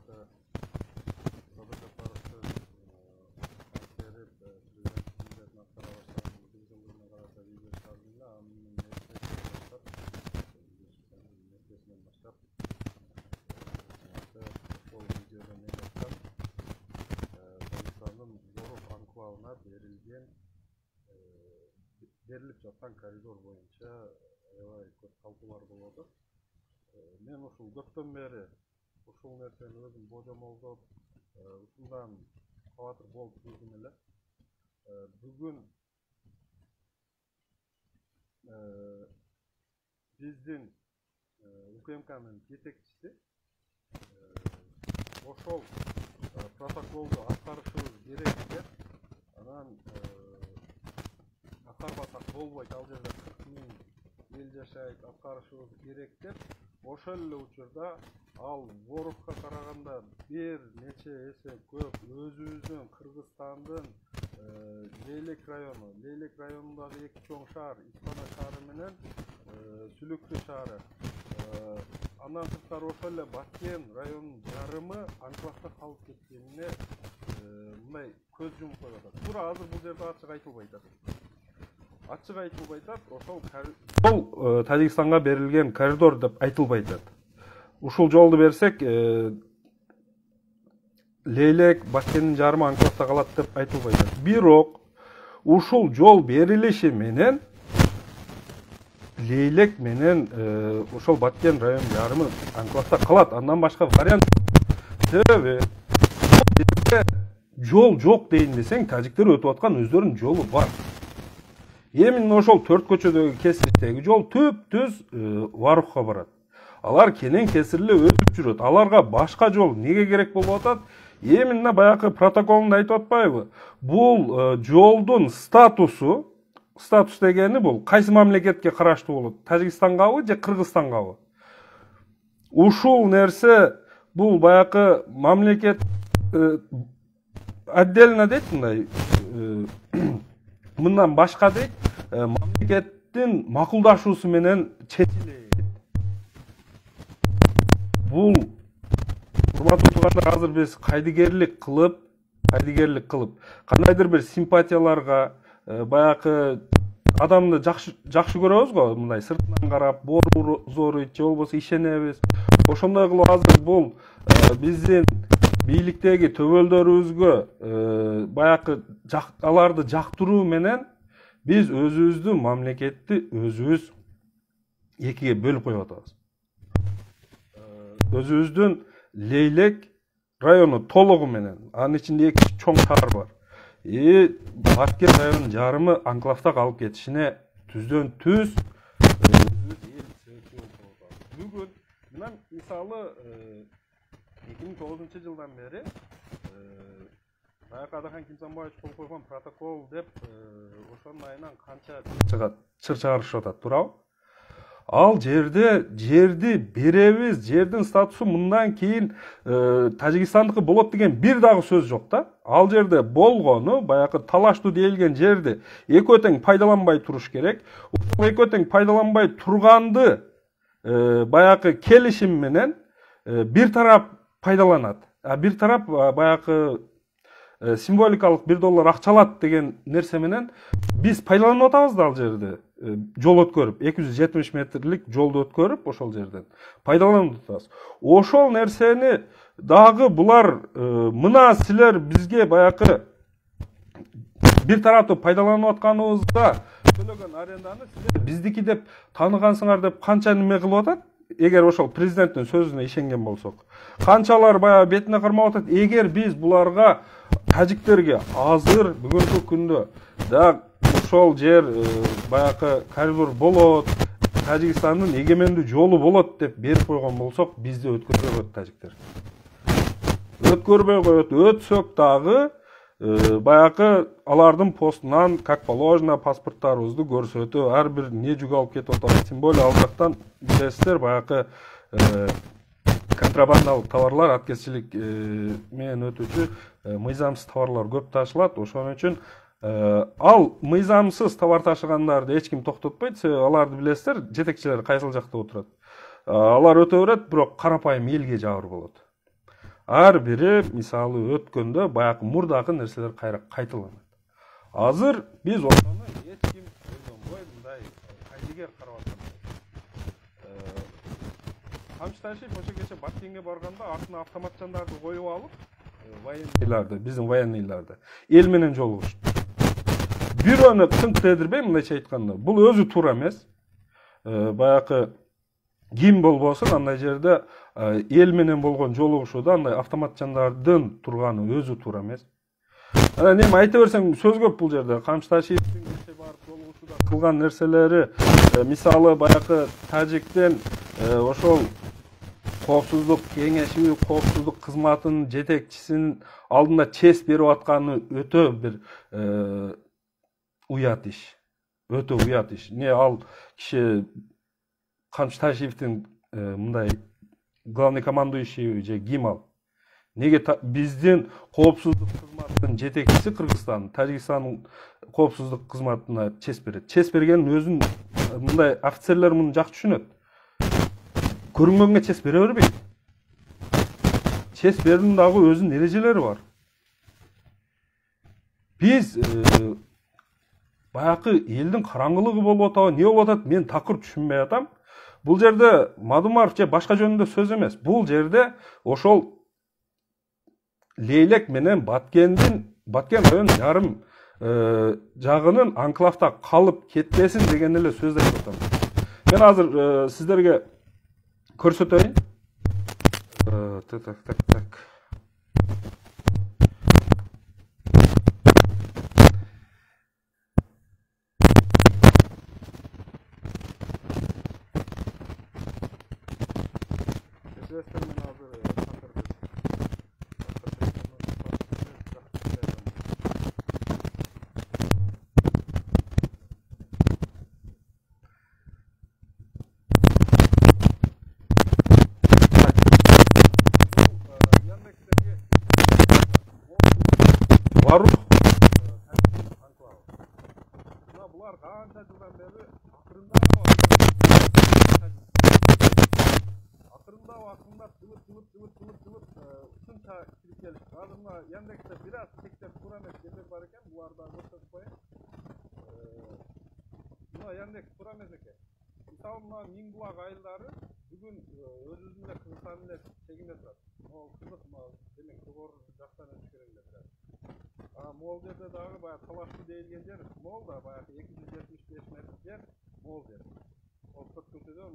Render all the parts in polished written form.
Sadık Aparat'ı terip Prezident'in askara başlarının Dizilgirine karata video çıkardığında Amin'in nefesinden başlap o videoda ne yaptık? Dağıstan'ın Zoruf anklavına berilip жатқан koridor boyunca көп талқылар болады. Men ушул көптөн бери ушул нерсени өзүм божомолдоп, ушундан кабатыр болуп жүрдүм эле. Бүгүн биздин УКМКнын жетекчиси ошол протоколду аткарышыбыз керек деп, анан аткарбасак болбойт, ал жерде 40 000 ел жашайт, аткарышыбыз керек деп, ошол эле учурда ал Воровго караганда бир нече эсе көп өзүбүздүн Кыргызстандын Лейлек районундагы эки чоң шаар, Испана шаары менен Сүлүктү шаары. Андан сырткары ошол эле Баткен районунун жарымы анклавда калып кеткенине мындай көз жумуп коюп атат. Туура азыр бул жерде ачык айтылбай атат. Ошол Тажикстанга берилген коридор деп айтылбай атат. Ушул жолду берсек, Лейлек, Баткендин жарымы анклавда калат деп айтылбай атат. Бирок ушул жол берилиши менен Лейлек менен ошол Баткен районунун жарымы анклавда калат. Андан башка вариант себеби жол жок дейин десең, тажиктер өтүп аткан өздөрүнүн жолу бар. Эми ошол 4 көчөдөгү кесиштеги жол түп-түз Воровго барат. Алар кенен кесирле өтүп жүрөт. Аларга башка жол неге керек болуп атат? Эми баягы протоколунда айтып атпайбы? Бул жолдун статус дегени бул кайсы мамлекетке караштуу болот? Тажикстангабы же Кыргызстангабы? Ушул нерсе бул баягы мамлекет отдельно дейт, мындай мындан башка дейт, мамлекеттин макулдашуусу менен чечилет. Бул урматтуу туугандар, азыр биз кайдыгерлик кылып, кандайдыр бир симпатияларга, баягы адамды жакшы көрөбүз го, мындай сыртынан карап, бору зоруйт, же болбосо ишенебиз. Ошондой кылып азыр бул биздин бийликтеги төбөлдөрүбүзгө баягы аларды жактыруу менен биз өзүбүздүн мамлекетти өзүбүз экиге бөлүп коюп атабыз. Өзүбүздүн Лейлек району толугу менен, анын ичинде эки чоң шаар бар. Баткен районунун жарымы анклавда калып кетишине түздөн түз бүгүн мына мисалы 2009 жылдан бери баягы Адахан Кимсанбаевич кол койгон протокол деп ошонун айынан канча чыр чыгарышып атат, туурабы? Ал жерди беребиз, жердин статусу мындан кийин Тажикстандыкы болот деген бир дагы сөз жок да. Ал жерде болгону баягы талаштуу дейилген жерди экөө тең пайдаланбай туруш керек. Ошол экөө тең пайдаланбай турганды баягы келишим менен бир тарап пайдаланат. Бир тарап баягы символикалык $1 акча алат деген нерсе менен биз пайдаланып атабыз да ал жерде. Жол өткөрүп, 270 метрлик жолду өткөрүп, ошол жерден пайдаланып атабыз. Ошол нерсени дагы булар мына силер бизге баягы бир тараптуу пайдаланып атканыбызда төлөгөн аренданы силер биздики деп тааныгансыңар деп канча неме кылып атат? Эгер ошол президенттин сөзүнө ишенген болсок, канчалар баягы бетине кармап атат. Эгер биз буларга, тажиктерге азыр бүгүнкү күндө да ошол жер баягы коридор болот, Тажикстандын эгемендүү жолу болот деп берип койгон болсок, бизди өткөрбөй коет тажиктер. Өткөрбөй коет, өтсөк дагы баягы алардын постунан как положено паспорттарыбызды көрсөтүп, ар бир не жүк алып кетип атат. Тем более ал жактан билесиздер, баягы контрабандалык товарлар, аткезчилик менен өтүүчү мыйзамсыз товарлар көп ташылат. Ошон үчүн ал мыйзамсыз товар ташыгандарды эч ким токтотпойт. Аларды билесиздер, жетекчилер кайсыл жакта отурат. Алар өтө берет, бирок карапайым элге жабыр болот. ар бири мисалы өткөндө баягы мурдагы нерселер кайра кайталанат. Азыр биз ошону эч ким ойлонбой мындай кайдыгер карап аткан. Камчы Ташиев ошо кече Баткенге барганда артына автоматчандарды коюп алып, военныйларды, биздин военныйларды эл менен жолугушуп. Бирөөнү тынк тедирбей мындайча айтканда, бул өзү туура эмес. Баягы ким болбосун андай жерде эл менен болгон жолугушууда андай автоматчандардын турганы өзү туура эмес. Анан эми айта берсең сөз көп бул жерде. Камчы Ташиевдин кече барып жолугушууда кылган нерселери, мисалы баягы Тажиктен ошол коопсуздук кеңеши, коопсуздук кызматынын жетекчисинин алдында чест берип атканы өтө бир уят иш. Өтө уят иш. Не ал киши Камчы Ташиевдин мындай главный командующий же ким ал? Неге биздин коопсуздук кызматынын жетекчиси Кыргызстан, Тажикстандын коопсуздук кызматына чест берет. Чест бергенин өзүн мындай офицерлер муну жакшы түшүнөт. Көрүнгөнгө чест бере бербейт. Чест берүүнүн дагы өзүнүн эрежелери бар. Биз баягы элдин караңгылыгы болуп атабы, не болуп атат, мен такыр түшүнбөй атам. Бул жерде Мадумаров же башка жөнүндө сөз эмес. Бул жерде ошол Лейлек менен Баткен район жарым жагынын анклавда калып кетпесин деген эле сөз айтып атам. Мен азыр сиздерге көрсөтөйүн. Так. Барух булар канча жылдан бери акырындап ушунча кирип келишти. Азыр мына Яндексте бир аз тектеп туура эмес жерлер бар экен, буларды көрсөтүп коеюн. Мына Яндекс туура эмес экен. Мисалы мына Миңбулак айылдары бүгүн өзүбүздүн эле Кыргызстандын эле чегинде турат. Могул кызык, демек жогору жактан өткөрүлөт. Мол жерде дагы баягы талаштуу дейилген жер, мол да баягы 275 метр жер, мол жер. Ол көткөтөдөн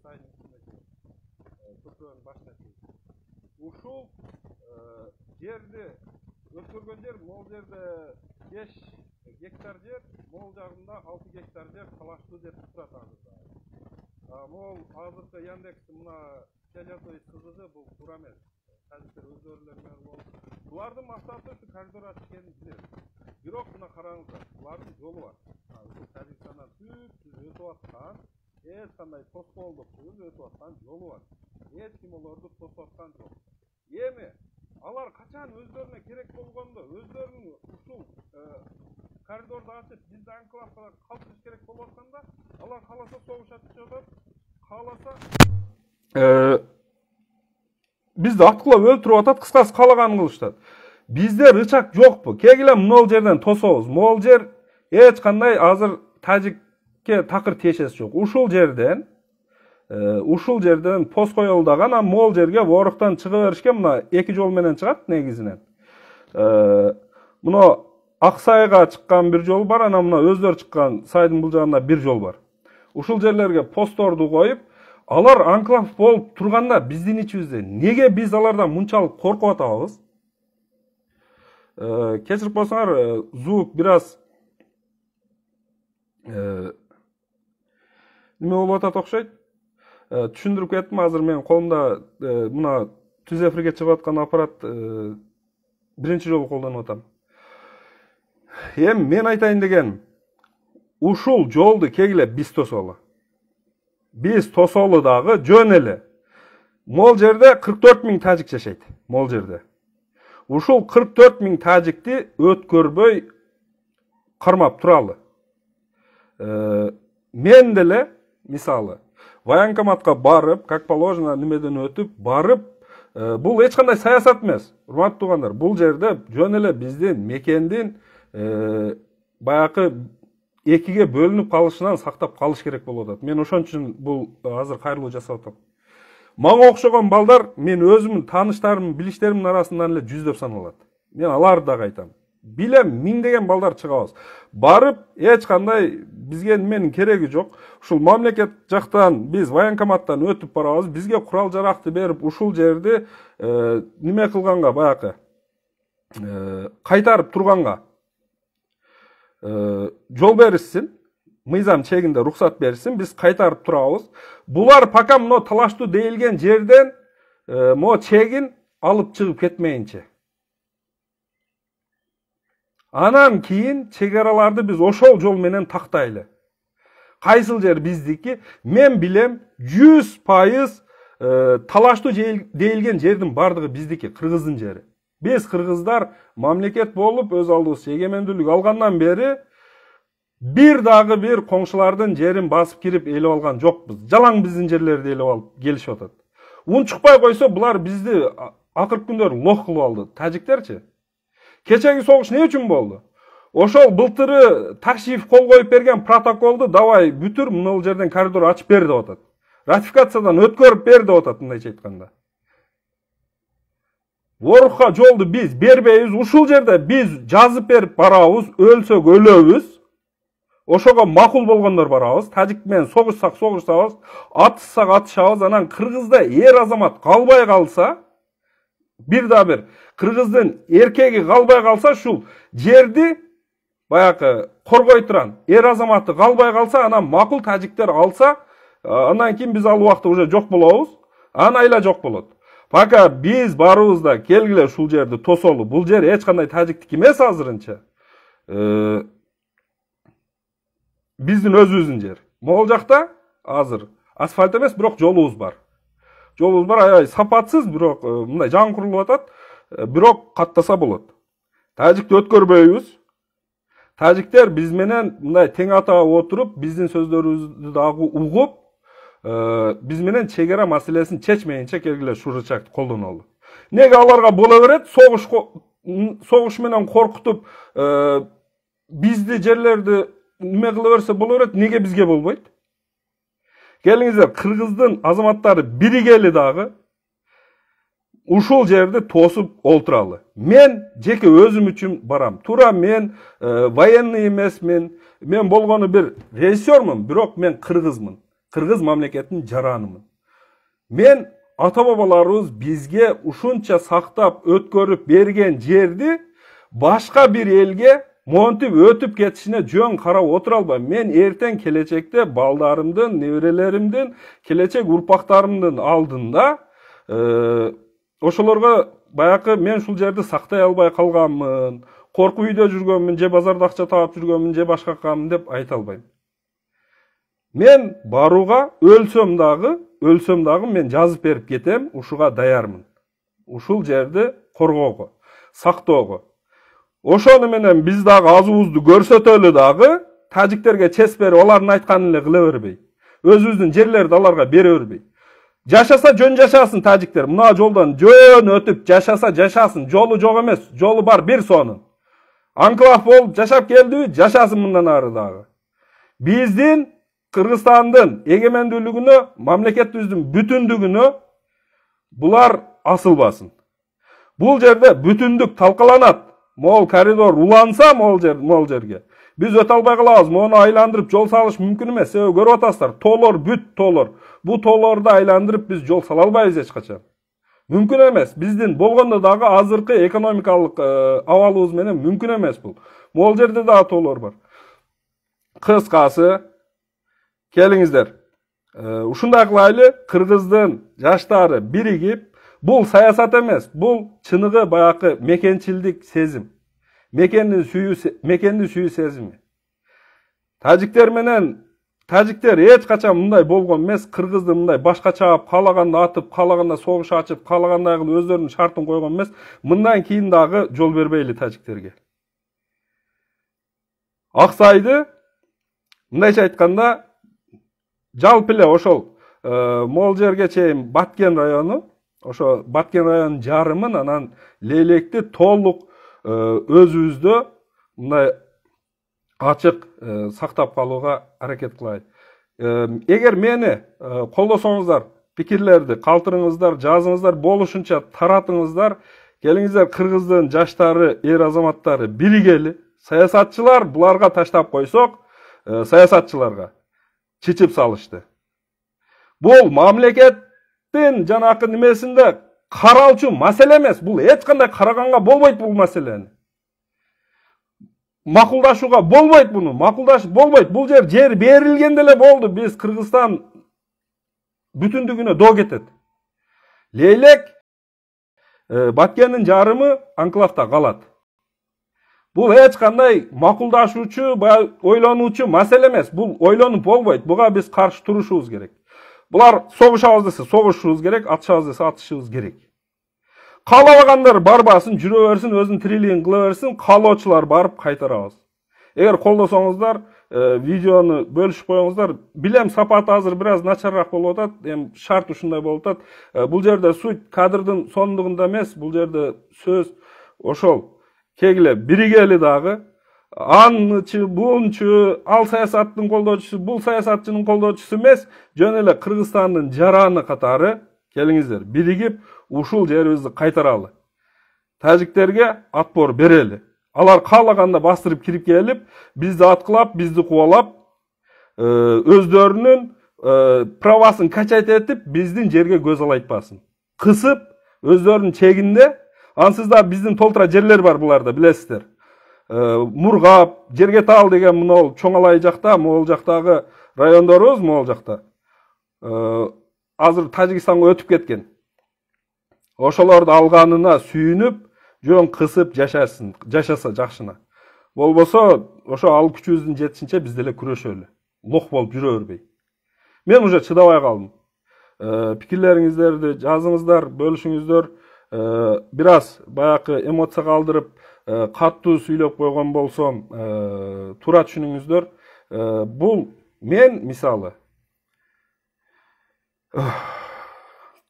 сайдын үстүнө көпөрөнүн башына чейин. Ушул жерди өткөргөн жер, мол жерде 5 гектар жер, мол жагында 6 гектар жер талаштуу деп турат азырда. Мол азыркы Яндекс мына Челятый сызыгы бул туура эмес. Тажиктер өздөрүлөрү менен болуп. Булардын максаты ушу коридор ачып экенин билебиз. Бирок мына караңыздар, булардын жолу бар. Ушул Тажикстандан түз өтүп аткан, эч кандай тоскоолдук өтүп аткан жолу бар. Эч ким олорду тосуп аткан жок. Эми алар качан өздөрүнө керек болгондо, өздөрүнүн ушул коридорду ачып, бизди анклавда калтырыш керек болуп атканда, алар кааласа согушат жатат, кааласа бизди аткылап өлтүрүп атат, кыскасы каалаганын кылышат. Бизде рычаг жокпу? Кегиле мол жерден тособуз. Мол жер эч кандай азыр Тажикке такыр тиешеси жок. Ушул жерден пост коюлдаган, а мол жерге Воруктан чыга беришке мына эки жол менен чыгат негизинен. Мына Аксайга чыккан бир жол бар, анан мына өздөрү чыккан сайдын бул жагында бир жол бар. Ушул жерлерге постторду коюп, алар анклав болуп турганда биздин ичибизде неге биз алардан мынчалык коркуп атабыз? Кечирип койсоңор, звук бир аз неме болуп атат окшойт. Түшүндүрүп кеттим, азыр менин колумда мына түз эфирге чыгып аткан аппарат биринчи жолу колдонуп атам. Эми мен айтайын дегеним, ушул жолду кегиле биз тосолу. Биз тосолу дагы жөн эле. Мол жерде 44 000 тажик жашайт. Мол жерде. Ушул 44 000 тажикти өткөрбөй кармап туралы. Мен деле, мисалы, военкоматка барып, как положено, немеден өтүп, барып, Бул эч кандай саясат эмес. Урматтуу туугандар, бул жерде жөн эле биздин мекендин баягы экиге бөлүнүп калышынан сактап калыш керек болуп атат. Мен ошон үчүн бул азыр кайрылуу жасап атам. Мага окшогон балдар мен өзүмдүн тааныштарым, билиштеримдин арасынан эле жүздөп саналат. Мен аларды дагы айтам. Билем, миңдеген балдар чыгабыз. Барып, эч кандай бизге неменин кереги жок. Ушул мамлекет жактан биз военкоматтан өтүп барабыз, бизге курал жаракты берип, ушул жерди неме кылганга, баягы кайтарып турганга жол беришсин, мыйзам чегинде рухсат беришсин, биз кайтарып турабыз. Булар пока мына талаштуу дейилген жерден мо чегин алып чыгып кетмейинче. Анан кийин чегараларды биз ошол жол менен тактайлы. Кайсыл жер биздики? Мен билем 100% талаштуу дейилген жердин бардыгы биздики, Кыргыздын жери. Биз кыргыздар мамлекет болуп өз алдыбызча эгемендүүлүк алгандан бери бир дагы бир коңшулардын жерин басып кирип ээлеп алган жокпуз. Жалаң биздин жерлерди ээлеп алып келишип атат. Унчукпай койсо булар бизди акыркы күндөр лох кылып алды. Тажиктерчи? Кечеги согуш не үчүн болду? Ошол былтыры Такшиев кол коюп берген протоколду давай бүтүр, мына жерден коридор ачып бер деп атат. Ратификациядан өткөрүп бер деп атат, мындайча айтканда. Орукка жолду биз бербейбиз, ушул жерде биз жазып берип барабыз, өлсөк өлөбүз. Ошого макул болгондор барабыз, тажик менен согушсак согушабыз, атышсак атышабыз, анан Кыргызда азамат калбай калса, бир да бир кыргыздын эркеги калбай калса, ушул жерди баягы коргой туран азаматы калбай калса, анан макул тажиктер алса, андан кийин биз ал убакта уже жок болобуз, анайла жок болот. Пока биз барыбызда келгиле ушул жерди тосолу, бул жер эч кандай тажиктики эмес азырынча. Биздин өзүбүздүн жер. Могул жакта азыр асфальт эмес, бирок жолубуз бар. Жолубуз бар, аябай сапатсыз, бирок мындай жаңы курулуп атат, бирок каттаса болот. Тажикти өткөрбөйбүз. Тажиктер биз менен мындай тең атага отуруп, биздин сөздөрүбүздү дагы угуп, биз менен чегара маселесин чечмейинче келгиле ушул рычагды колдонолу. Неге аларга боло берет? Согуш менен коркутуп, бизди жерлерди неме кыла берсе боло берет, неге бизге болбойт? Келиңиздер, Кыргыздын азаматтары биригели дагы ушул жерди тосуп олтуралы. Мен жеке өзүм үчүн барам. Тура мен военный эмесмин. Мен болгону бир режиссермун, бирок мен кыргызмын. Кыргыз мамлекетинин жаранымын. Мен ата-бабаларыбыз бизге ушунча сактап өткөрүп берген жерди башка бир элге монтип өтүп кетишине жөн карап отура албайм. Мен эртең келечекте балдарымдын, неберелеримдин, келечек урпактарымдын алдында ошолорго баягы мен ушул жерди сактай албай калганмын, коркуп үйдө жүргөнмүн, же базарда акча таап жүргөнмүн, же башка камын деп айта албайм. Мен барууга өлсөм дагы мен жазып берип кетем, ушуга даярмын. Ушул жерди коргоого, сактоого. Ошону менен биз дагы азыбызды көрсөтөлү дагы, тажиктерге чес берип, алардын айтканын эле кыла бербей. Өзүбүздүн жерлерди аларга бере бербей. Жашаса жөн жашасын тажиктер. Мына жолдон жөн өтүп жашаса жашасын. Жолу жок эмес, жолу бар бир сонун. Анклав болуп жашап келдиби, жашасын мындан ары дагы. Биздин Кыргызстандын эгемендүүлүгүнө, мамлекетибиздин бүтүндүгүнө булар асылбасын. Бул жерде бүтүндүк талкаланат. Могул коридор уланса могул жерге. Биз өтө албай калабыз. Мону айландырып жол салыш мүмкүн эмес. Себеби көрүп атасыздар, тоолор бүт тоолор. Бу тоолорду айландырып биз жол сала албайбыз эч качан. Мүмкүн эмес. Биздин болгондо дагы азыркы экономикалык абалыбыз менен мүмкүн эмес бул. Могул жерде дагы тоолор бар. Кыскасы, келиңиздер. Ушундай кылайлы, Кыргыздын жаштары биригип, бул саясат эмес, бул чыныгы баягы мекенчилдик сезим. Мекенди сүйүү сезими. Тажиктер эч качан мындай болгон эмес, Кыргызды мындай башка чаап, каалаганда атып, каалаганда согуш ачып, каалагандай кылып өздөрүнүн шартын койгон эмес. Мындан кийин дагы жол бербейли тажиктерге. Аксайды, мындайча айтканда, жалпы эле ошол могул жерге чейин Баткен району, ошо Баткен районунун жарымын анан Лейлекти толук өзүбүздө мындай ачык сактап калууга аракет кылайын. Эгер мени колдосоңуздар, пикирлерди калтырыңыздар, жазыңыздар, болушунча таратыңыздар, келиңиздер Кыргыздын жаштары, эр азаматтары биригели, саясатчылар буларга таштап койсок, саясатчыларга чечип салышты. Бул мамлекеттин жанакы немесинде каралчу маселе эмес, бул эч кандай караганга болбойт бул маселени. Макулдашууга болбойт буну, макулдашып болбойт. Бул жер берилгенде эле болду. Биз Кыргызстан бүтүндүгүнө доо кетет. Лейлек Баткендин жарымы анклавда калат. Бул эч кандай макулдашуучу, ойлонуучу маселе эмес. Бул ойлонуп болбойт. Буга биз каршы турушубуз керек. Булар согушабыз десе согушубуз керек, атышабыз десе атышыбыз керек. Каалабагандар барбасын, жүрө берсин, өзүнүн тирилигин кыла берсин, каалоочулар барып кайтарабыз. Эгер колдосоңуздар, видеону бөлүшүп коюңуздар. Билем сапаты азыр бир аз начарраак болуп атат, эми шарт ушундай болуп атат. Бул жерде суть кадрдын сондугунда эмес, бул жерде сөз ошол кегиле биригели дагы анчы, бунчу, ал саясаттын колдоочусу, бул саясатчынын колдоочусу эмес, жөн эле Кыргызстандын жараны катары келиңиздер, биригип ушул жерибизди кайтаралы. Тажиктерге отпор берели. Алар каалаганда бастырып кирип келип, бизди аткылап, бизди кубалап, өздөрүнүн правасын качайт этип, биздин жерге көз алайтпасын. Кысып, өздөрүнүн чегинде, ансыз да биздин толтура жерлер бар буларда, билесиздер. Мургап, Жергетал деген мынол Чоңалай жакта, могул жактагы райондорубуз, могул жакта. Азыр Тажикстанга өтүп кеткен. Ошолорду алганына сүйүнүп, жөн кысып жашаса жакшына. Болбосо, ошо ал күчүбүздүн жетишинче биз деле күрөшөлү. Лох болуп жүрө бербей. Мен уже чыдабай калдым. Пикирлериңиздерди жазыңыздар, бөлүшүңүздөр. Бир аз баякы эмоция калтырып, каттуу сүйлөп койгон болсом, туура түшүнүңүздөр. Бул мен мисалы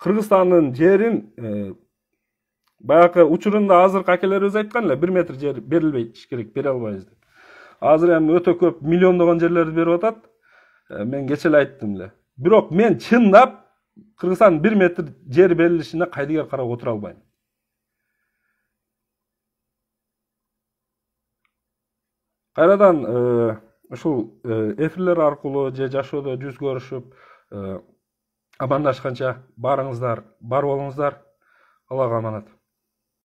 Кыргызстандын жерин баякы учурунда азыркы акелерибиз айткан эле 1 метр жер берилбейт керек, бере албайбыз деп. Азыр эми өтө көп миллиондогон жерлерди берип атат. Мен кече эле айттым эле. Бирок мен чындап Кыргызстандын 1 метр жер берилишине кайдыгер карап отура албайм. Кайрадан ушул эфирлер аркылуу же жашоодо жүз көрүшүп амандашканча барыңыздар, бар болуңуздар. Аллага аманат.